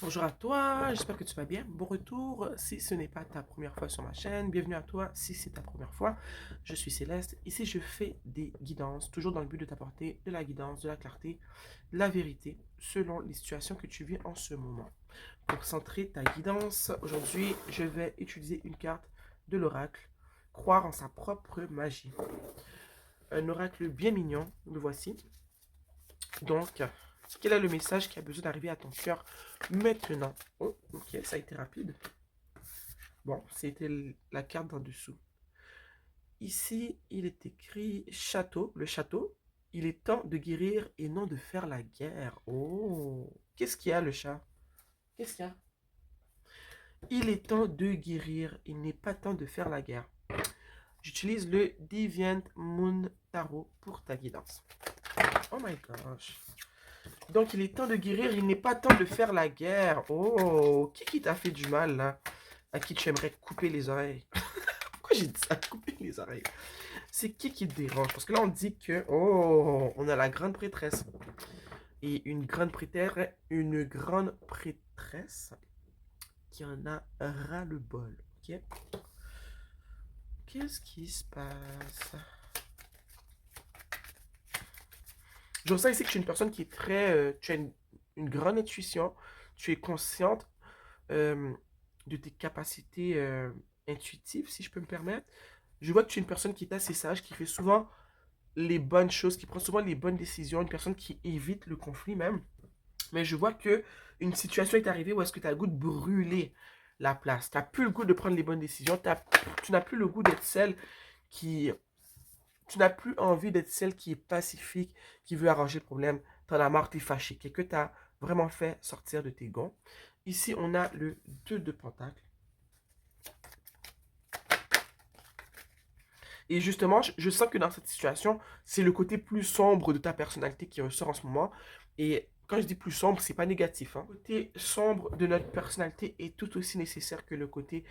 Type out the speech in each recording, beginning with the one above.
Bonjour à toi, j'espère que tu vas bien. Bon retour si ce n'est pas ta première fois sur ma chaîne. Bienvenue à toi si c'est ta première fois. Je suis Céleste. Ici, je fais des guidances, toujours dans le but de t'apporter de la guidance, de la clarté, de la vérité, selon les situations que tu vis en ce moment. Pour centrer ta guidance, aujourd'hui, je vais utiliser une carte de l'oracle, croire en sa propre magie. Un oracle bien mignon, le voici. Donc, quel est le message qui a besoin d'arriver à ton cœur maintenant? Oh, ok, ça a été rapide. Bon, c'était la carte d'en dessous. Ici, il est écrit château, le château. Il est temps de guérir et non de faire la guerre. Oh, qu'est-ce qu'il y a, le chat? Qu'est-ce qu'il y a? Il est temps de guérir, il n'est pas temps de faire la guerre. J'utilise le Deviant Moon Tarot pour ta guidance. Oh my gosh. Donc, il est temps de guérir, il n'est pas temps de faire la guerre. Oh, qui t'a fait du mal, là? À qui tu aimerais couper les oreilles? Pourquoi j'ai dit ça? Couper les oreilles. C'est qui te dérange? Parce que là, on dit que... Oh, on a la grande prêtresse. Et une grande prêtresse qui en a ras le bol. Ok? Qu'est-ce qui se passe? Je ressens ici que tu es une personne qui est très... tu as une grande intuition. Tu es consciente euh, de tes capacités intuitives, si je peux me permettre. Je vois que tu es une personne qui est assez sage, qui fait souvent les bonnes choses, qui prend souvent les bonnes décisions, une personne qui évite le conflit même. Mais je vois que une situation est arrivée où est-ce que tu as le goût de brûler la place. Tu n'as plus le goût de prendre les bonnes décisions. Tu n'as plus le goût d'être celle qui... Tu n'as plus envie d'être celle qui est pacifique, qui veut arranger le problème. Tu en as marre, tu es fâché. Que tu as vraiment fait sortir de tes gonds. Ici, on a le 2 de Pentacle. Et justement, je sens que dans cette situation, c'est le côté plus sombre de ta personnalité qui ressort en ce moment. Et quand je dis plus sombre, c'est pas négatif, hein. Le côté sombre de notre personnalité est tout aussi nécessaire que le côté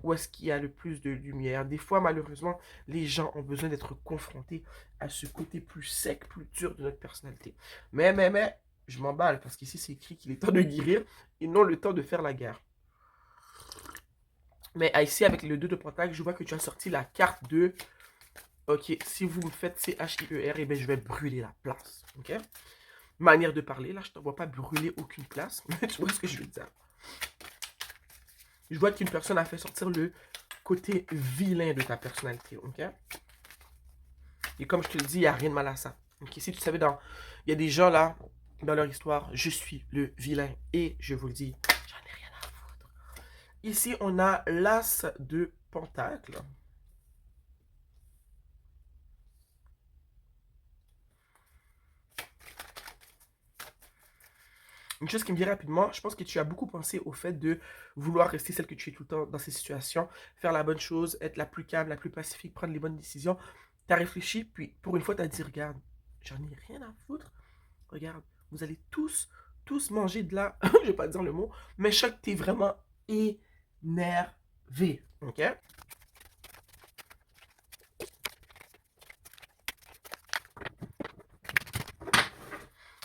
où est-ce qu'il y a le plus de lumière. Des fois, malheureusement, les gens ont besoin d'être confrontés à ce côté plus sec, plus dur de notre personnalité. Mais, je m'emballe parce qu'ici, c'est écrit qu'il est temps de guérir et non le temps de faire la guerre. Mais ici, avec le 2 de Pentacle, je vois que tu as sorti la carte de ok, si vous me faites CHIER, eh bien, je vais brûler la place. Ok? Manière de parler, là, je ne vois pas brûler aucune place. Mais tu vois ce que je veux dire. Je vois qu'une personne a fait sortir le côté vilain de ta personnalité. Ok? Et comme je te le dis, il n'y a rien de mal à ça. Ok? Si tu savais, il y a des gens là, dans leur histoire, je suis le vilain. Et je vous le dis, j'en ai rien à foutre. Ici, on a l'As de Pentacle. Une chose qui me vient rapidement, je pense que tu as beaucoup pensé au fait de vouloir rester celle que tu es tout le temps dans ces situations, faire la bonne chose, être la plus calme, la plus pacifique, prendre les bonnes décisions. Tu as réfléchi, puis pour une fois, tu as dit, regarde, j'en ai rien à foutre. Regarde, vous allez tous manger de la... je vais pas dire le mot, mais je sens que tu es vraiment énervé. Ok?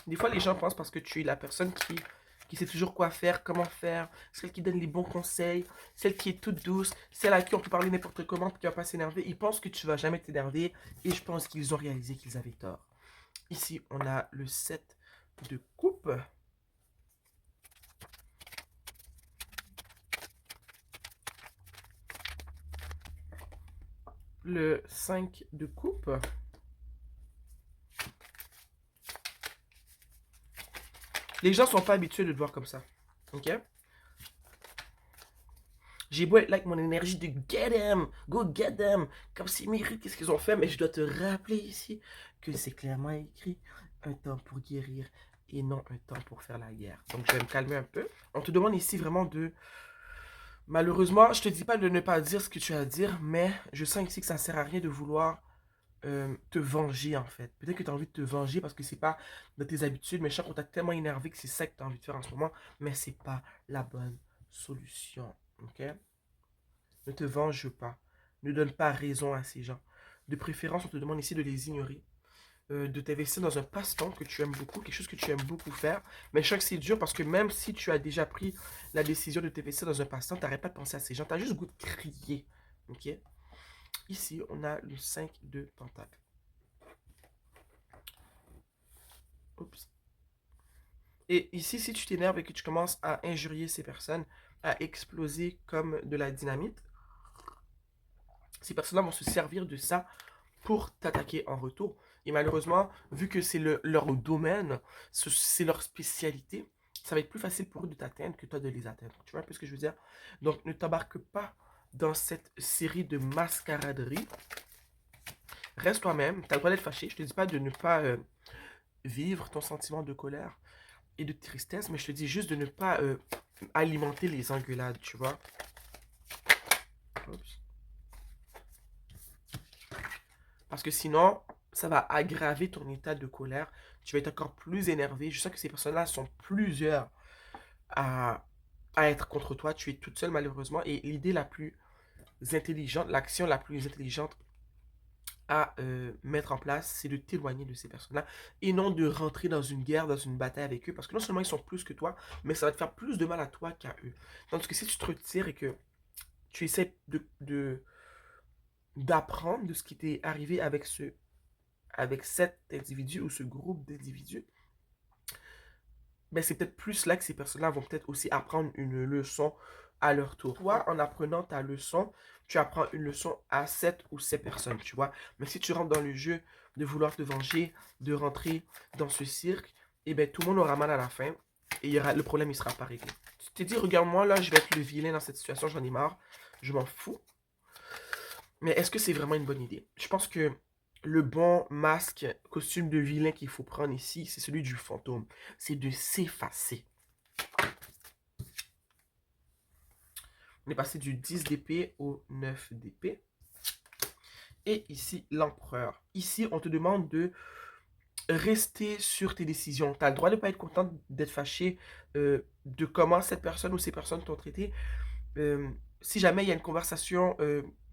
Des fois, les gens pensent parce que tu es la personne qui sait toujours quoi faire, comment faire, celle qui donne les bons conseils, celle qui est toute douce, celle à qui on peut parler n'importe comment et qui va pas s'énerver. Ils pensent que tu vas jamais t'énerver et je pense qu'ils ont réalisé qu'ils avaient tort. Ici, on a le 7 de coupe, le 5 de coupe. Les gens sont pas habitués de te voir comme ça. Ok? J'ai beau être là avec mon énergie de get them, go get them, comme s'ils méritent qu'est-ce qu'ils ont fait, mais je dois te rappeler ici que c'est clairement écrit un temps pour guérir et non un temps pour faire la guerre. Donc je vais me calmer un peu. On te demande ici vraiment de... Malheureusement, je te dis pas de ne pas dire ce que tu as à dire, mais je sens ici que ça ne sert à rien de vouloir te venger en fait. Peut-être que tu as envie de te venger parce que c'est pas de tes habitudes, mais je sens qu'on t'a tellement énervé que c'est ça que tu as envie de faire en ce moment, mais c'est pas la bonne solution. Ok? Ne te venge pas. Ne donne pas raison à ces gens. De préférence, on te demande ici de les ignorer. de t'investir dans un passe-temps que tu aimes beaucoup, quelque chose que tu aimes beaucoup faire. Mais je sais que c'est dur parce que même si tu as déjà pris la décision de t'investir dans un passe-temps, tu n'arrêtes pas de penser à ces gens. Tu as juste le goût de crier. Ok? Ici, on a le 5 de pentacle. Oups. Et ici, si tu t'énerves et que tu commences à injurier ces personnes, à exploser comme de la dynamite, ces personnes-là vont se servir de ça pour t'attaquer en retour. Et malheureusement, vu que c'est leur domaine, c'est leur spécialité, ça va être plus facile pour eux de t'atteindre que toi de les atteindre. Tu vois un peu ce que je veux dire? Donc, ne t'embarque pas dans cette série de mascaraderies. Reste toi-même. Tu as le droit d'être fâché. Je te dis pas de ne pas vivre ton sentiment de colère et de tristesse, mais je te dis juste de ne pas alimenter les engueulades, tu vois? Oups. Parce que sinon, ça va aggraver ton état de colère. Tu vas être encore plus énervé. Je sens que ces personnes-là sont plusieurs à, à être contre toi. Tu es toute seule, malheureusement. Et l'idée la plus intelligente, l'action la plus intelligente à mettre en place, c'est de t'éloigner de ces personnes-là et non de rentrer dans une guerre, dans une bataille avec eux. Parce que non seulement ils sont plus que toi, mais ça va te faire plus de mal à toi qu'à eux. Tandis que si tu te retires et que tu essaies d'apprendre de ce qui t'est arrivé avec cet individu ou ce groupe d'individus, ben c'est peut-être plus là que ces personnes-là vont peut-être aussi apprendre une leçon à leur tour. Toi, en apprenant ta leçon, tu apprends une leçon à 7 ou 7 personnes, tu vois. Mais si tu rentres dans le jeu de vouloir te venger, de rentrer dans ce cirque, eh ben tout le monde aura mal à la fin et le problème, il sera pas réglé. Tu t'es dit, regarde-moi, là, je vais être le vilain dans cette situation, j'en ai marre, je m'en fous. Mais est-ce que c'est vraiment une bonne idée? Je pense que le bon masque, costume de vilain qu'il faut prendre ici, c'est celui du fantôme. C'est de s'effacer. On est passé du 10 d'épée au 9 d'épée. Et ici, l'empereur. Ici, on te demande de rester sur tes décisions. Tu as le droit de ne pas être content, d'être fâché de comment cette personne ou ces personnes t'ont traité. Si jamais il y a une conversation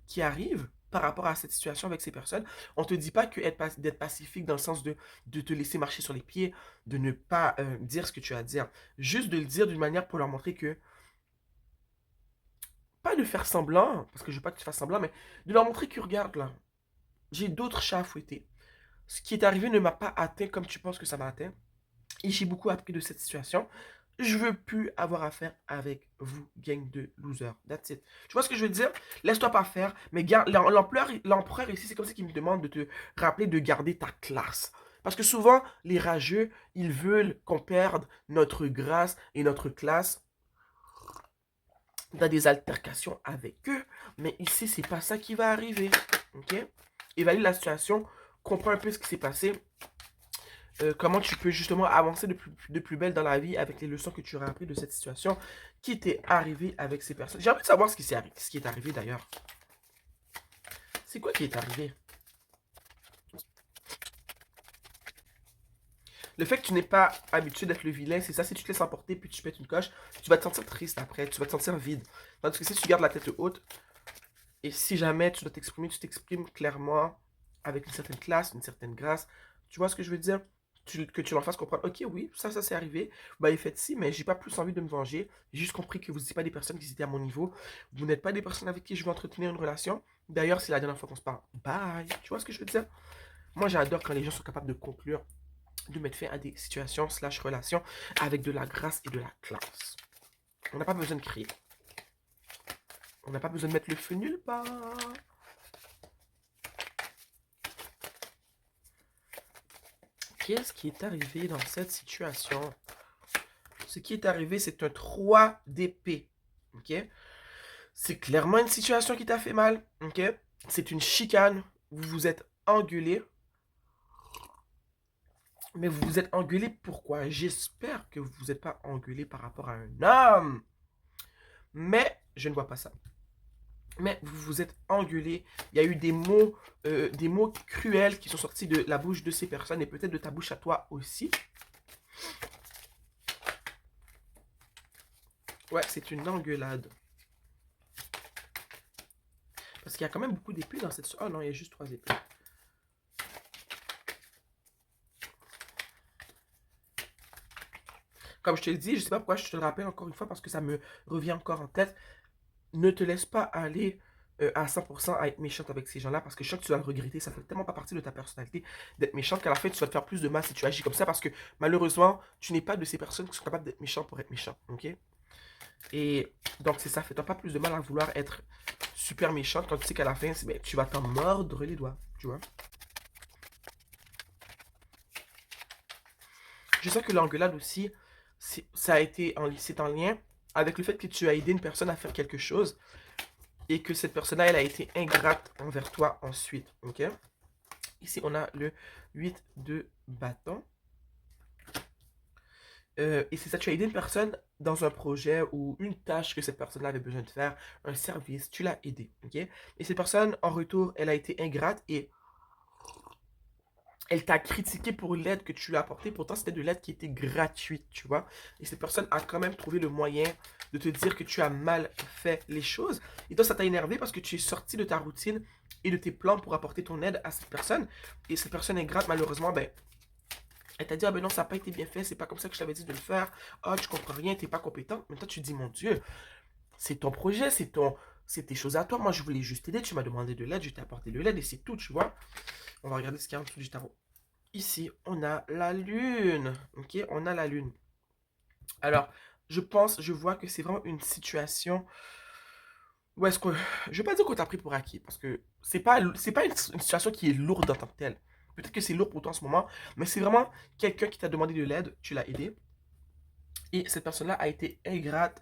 qui arrive par rapport à cette situation avec ces personnes, on ne te dit pas que d'être pacifique dans le sens de te laisser marcher sur les pieds, de ne pas dire ce que tu as à dire. Juste de le dire d'une manière pour leur montrer que, pas de faire semblant, parce que je veux pas que tu fasses semblant, mais de leur montrer que regarde là, j'ai d'autres chats à fouetter. Ce qui est arrivé ne m'a pas atteint comme tu penses que ça m'a atteint. Et j'ai beaucoup appris de cette situation. Je veux plus avoir affaire avec vous, gang de losers. That's it. Tu vois ce que je veux dire? Laisse-toi pas faire, mais l'empereur ici, c'est comme ça qu'il me demande de te rappeler de garder ta classe. Parce que souvent, les rageux, ils veulent qu'on perde notre grâce et notre classe dans des altercations avec eux. Mais ici, c'est pas ça qui va arriver. Ok? Évalue la situation, comprends un peu ce qui s'est passé. Comment tu peux justement avancer de plus belle dans la vie avec les leçons que tu auras appris de cette situation qui t'est arrivée avec ces personnes. J'ai envie de savoir ce qui est arrivé d'ailleurs. C'est quoi qui est arrivé? Le fait que tu n'es pas habitué d'être le vilain, c'est ça. Si tu te laisses emporter puis tu pètes une coche, tu vas te sentir triste après, tu vas te sentir vide. Tandis que si tu gardes la tête haute, et si jamais tu dois t'exprimer, tu t'exprimes clairement, avec une certaine classe, une certaine grâce. Tu vois ce que je veux dire? Que tu leur fasses comprendre, ok, oui, ça c'est arrivé. Bah, faites ci, mais j'ai pas plus envie de me venger. J'ai juste compris que vous n'étiez pas des personnes qui étaient à mon niveau. Vous n'êtes pas des personnes avec qui je veux entretenir une relation. D'ailleurs, c'est la dernière fois qu'on se parle. Bye. Tu vois ce que je veux dire? Moi, j'adore quand les gens sont capables de conclure, de mettre fin à des situations slash relations avec de la grâce et de la classe. On n'a pas besoin de crier. On n'a pas besoin de mettre le feu nulle part. Qu'est-ce qui est arrivé dans cette situation? Ce qui est arrivé, c'est un 3 d'épée. Ok? C'est clairement une situation qui t'a fait mal. Ok? C'est une chicane. Vous vous êtes engueulé. Mais vous vous êtes engueulé pourquoi? J'espère que vous vous êtes pas engueulé par rapport à un homme. Mais je ne vois pas ça. Mais vous vous êtes engueulé. Il y a eu des mots cruels qui sont sortis de la bouche de ces personnes et peut-être de ta bouche à toi aussi. Ouais, c'est une engueulade. Parce qu'il y a quand même beaucoup d'épées dans cette... Oh non, il y a juste 3 épées. Comme je te le dis, je sais pas pourquoi je te le rappelle encore une fois parce que ça me revient encore en tête. Ne te laisse pas aller à 100% à être méchante avec ces gens-là parce que je sens que tu vas le regretter. Ça fait tellement pas partie de ta personnalité d'être méchante qu'à la fin, tu vas te faire plus de mal si tu agis comme ça parce que malheureusement, tu n'es pas de ces personnes qui sont capables d'être méchantes pour être méchant. Ok? Et donc, c'est ça. Fais-toi pas plus de mal à vouloir être super méchante quand tu sais qu'à la fin, ben, tu vas t'en mordre les doigts. Tu vois? Je sais que l'engueulade aussi, ça a été c'est en lien avec le fait que tu as aidé une personne à faire quelque chose et que cette personne-là, elle a été ingrate envers toi ensuite. Ok? Ici, on a le 8 de bâton. Et c'est ça, tu as aidé une personne dans un projet ou une tâche que cette personne-là avait besoin de faire, un service, tu l'as aidé, ok? Et cette personne, en retour, elle a été ingrate et elle t'a critiqué pour l'aide que tu lui as apportée. Pourtant, c'était de l'aide qui était gratuite, tu vois. Et cette personne a quand même trouvé le moyen de te dire que tu as mal fait les choses. Et toi, ça t'a énervé parce que tu es sorti de ta routine et de tes plans pour apporter ton aide à cette personne. Et cette personne ingrate, malheureusement, ben, elle t'a dit, ah ben non, ça n'a pas été bien fait, c'est pas comme ça que je t'avais dit de le faire. Ah, tu comprends rien, t'es pas compétent. Mais toi, tu te dis, mon Dieu, c'est ton projet, c'est tes choses à toi. Moi, je voulais juste t'aider, tu m'as demandé de l'aide, je t'ai apporté de l'aide et c'est tout, tu vois. On va regarder ce qu'il y a en dessous du tarot. Ici, on a la lune. Ok, on a la lune. Alors, je vois que c'est vraiment une situation où est-ce que, je vais pas dire qu'on t'a pris pour acquis, parce que c'est pas une situation qui est lourde en tant que telle. Peut-être que c'est lourd pour toi en ce moment, mais c'est vraiment quelqu'un qui t'a demandé de l'aide, tu l'as aidé, et cette personne-là a été ingrate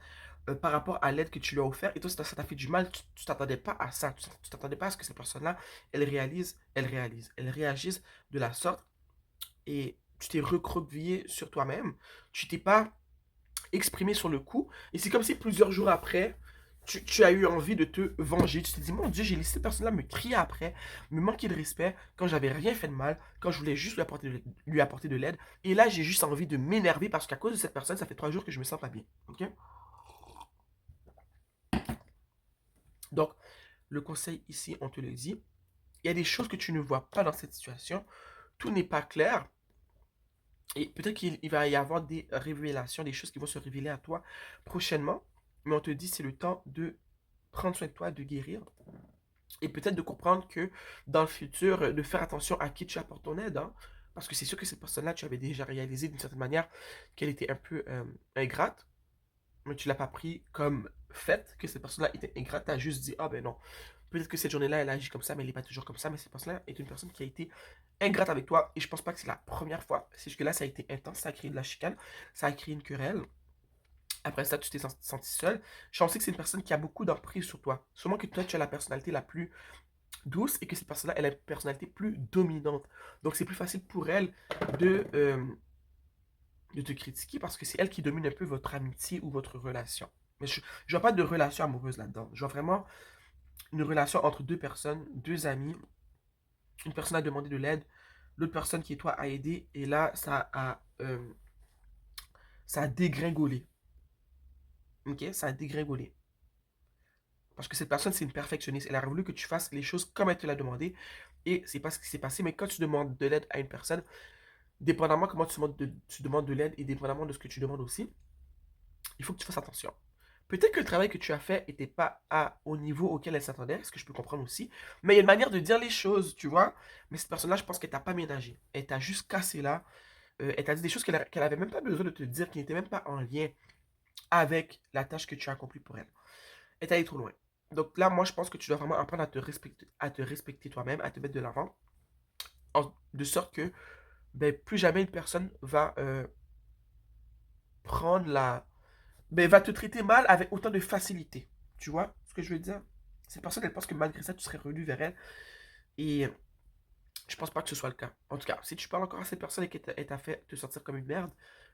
par rapport à l'aide que tu lui as offert, et toi, ça t'a fait du mal, tu t'attendais pas à ça, tu t'attendais pas à ce que cette personne-là, elle réagisse de la sorte, et tu t'es recroquevillé sur toi-même, tu t'es pas exprimé sur le coup, et c'est comme si plusieurs jours après, tu as eu envie de te venger. Tu t'es dit, mon Dieu, j'ai laissé cette personne-là me crier après, me manquer de respect, quand j'avais rien fait de mal, quand je voulais juste lui apporter de l'aide. Et là, j'ai juste envie de m'énerver parce qu'à cause de cette personne, ça fait 3 jours que je me sens pas bien. Ok? Donc, le conseil ici, on te le dit, il y a des choses que tu ne vois pas dans cette situation. Tout n'est pas clair. Et peut-être qu'il va y avoir des révélations, des choses qui vont se révéler à toi prochainement. Mais on te dit, c'est le temps de prendre soin de toi, de guérir. Et peut-être de comprendre que dans le futur, de faire attention à qui tu apportes ton aide. Hein, parce que c'est sûr que cette personne-là, tu avais déjà réalisé d'une certaine manière qu'elle était un peu ingrate. Mais tu l'as pas pris comme fait que cette personne-là était ingrate. Tu as juste dit, ah ben non. Peut-être que cette journée-là, elle agit comme ça, mais elle n'est pas toujours comme ça. Mais cette personne-là est une personne qui a été ingrate avec toi. Et je pense pas que c'est la première fois. C'est juste que là, ça a été intense. Ça a créé de la chicane. Ça a créé une querelle. Après ça, tu t'es senti seul. Je sais que c'est une personne qui a beaucoup d'emprise sur toi. Sûrement que toi, tu as la personnalité la plus douce et que cette personne-là, elle a une personnalité plus dominante. Donc, c'est plus facile pour elle de, euh, de te critiquer parce que c'est elle qui domine un peu votre amitié ou votre relation. Mais je ne vois pas de relation amoureuse là-dedans. Je vois vraiment une relation entre deux personnes, deux amis. Une personne a demandé de l'aide, l'autre personne qui est toi a aidé, et là, ça a dégringolé. Ok? Ça a dégringolé. Parce que cette personne, c'est une perfectionniste. Elle a voulu que tu fasses les choses comme elle te l'a demandé. Et c'est pas ce qui s'est passé. Mais quand tu demandes de l'aide à une personne, dépendamment comment tu demandes de l'aide et dépendamment de ce que tu demandes aussi, il faut que tu fasses attention. Peut-être que le travail que tu as fait n'était pas au niveau auquel elle s'attendait, ce que je peux comprendre aussi. Mais il y a une manière de dire les choses, tu vois. Mais cette personne-là, je pense qu'elle t'a pas ménagé. Elle t'a juste cassé là. Elle t'a dit des choses qu'elle avait même pas besoin de te dire, qui n'étaient même pas en lien avec la tâche que tu as accomplie pour elle. Elle t'a allé trop loin. Donc là, moi, je pense que tu dois vraiment apprendre à te respecter toi-même, à te mettre de l'avant, de sorte que ben, plus jamais une personne va prendre ben, va te traiter mal avec autant de facilité. Tu vois ce que je veux dire? Cette personne, elle pense que malgré ça, tu serais revenu vers elle. Et je pense pas que ce soit le cas. En tout cas, si tu parles encore à cette personne et qu'elle t'a fait te sentir comme une merde,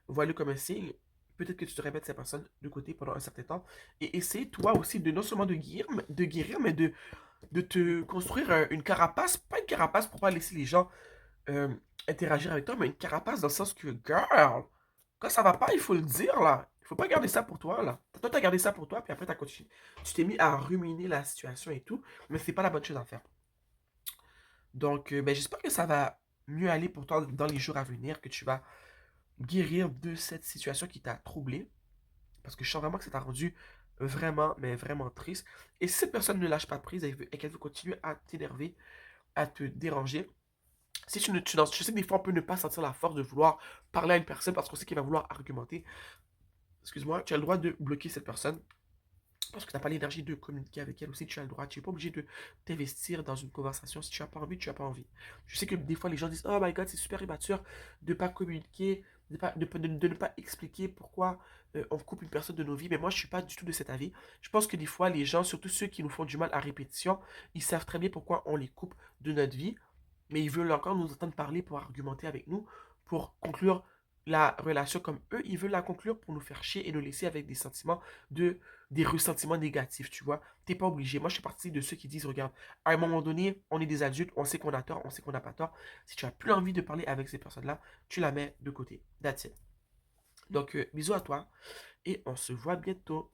vois-le comme un signe. Peut-être que tu devrais mettre cette personne de côté pendant un certain temps et essayer toi aussi de non seulement de guérir mais de te construire une carapace, pas une carapace pour pas laisser les gens euh, interagir avec toi, mais une carapace dans le sens que, girl, quand ça va pas, il faut le dire là. Il faut pas garder ça pour toi là. Toi, t'as gardé ça pour toi, puis après, t'as continué. Tu t'es mis à ruminer la situation et tout, mais c'est pas la bonne chose à faire. Donc, ben, j'espère que ça va mieux aller pour toi dans les jours à venir, que tu vas guérir de cette situation qui t'a troublé. Parce que je sens vraiment que ça t'a rendu vraiment, mais vraiment triste. Et si cette personne ne lâche pas prise et qu'elle veut continuer à t'énerver, à te déranger, si je sais que des fois on peut ne pas sentir la force de vouloir parler à une personne parce qu'on sait qu'il va vouloir argumenter. Excuse-moi, tu as le droit de bloquer cette personne parce que tu n'as pas l'énergie de communiquer avec elle aussi, tu as le droit. Tu n'es pas obligé de t'investir dans une conversation. Si tu n'as pas envie, tu n'as pas envie. Je sais que des fois, les gens disent: Oh my god, c'est super immature de ne pas communiquer, de ne pas expliquer pourquoi on coupe une personne de nos vies. Mais moi, je ne suis pas du tout de cet avis. Je pense que des fois, les gens, surtout ceux qui nous font du mal à répétition, ils savent très bien pourquoi on les coupe de notre vie. Mais ils veulent encore nous entendre parler pour argumenter avec nous, pour conclure la relation comme eux, ils veulent la conclure pour nous faire chier et nous laisser avec des sentiments de des ressentiments négatifs, tu vois. T'es pas obligé. Moi, je fais partie de ceux qui disent, regarde, à un moment donné, on est des adultes, on sait qu'on a tort, on sait qu'on n'a pas tort. Si tu as plus envie de parler avec ces personnes-là, tu la mets de côté. That's it. Donc, bisous à toi et on se voit bientôt.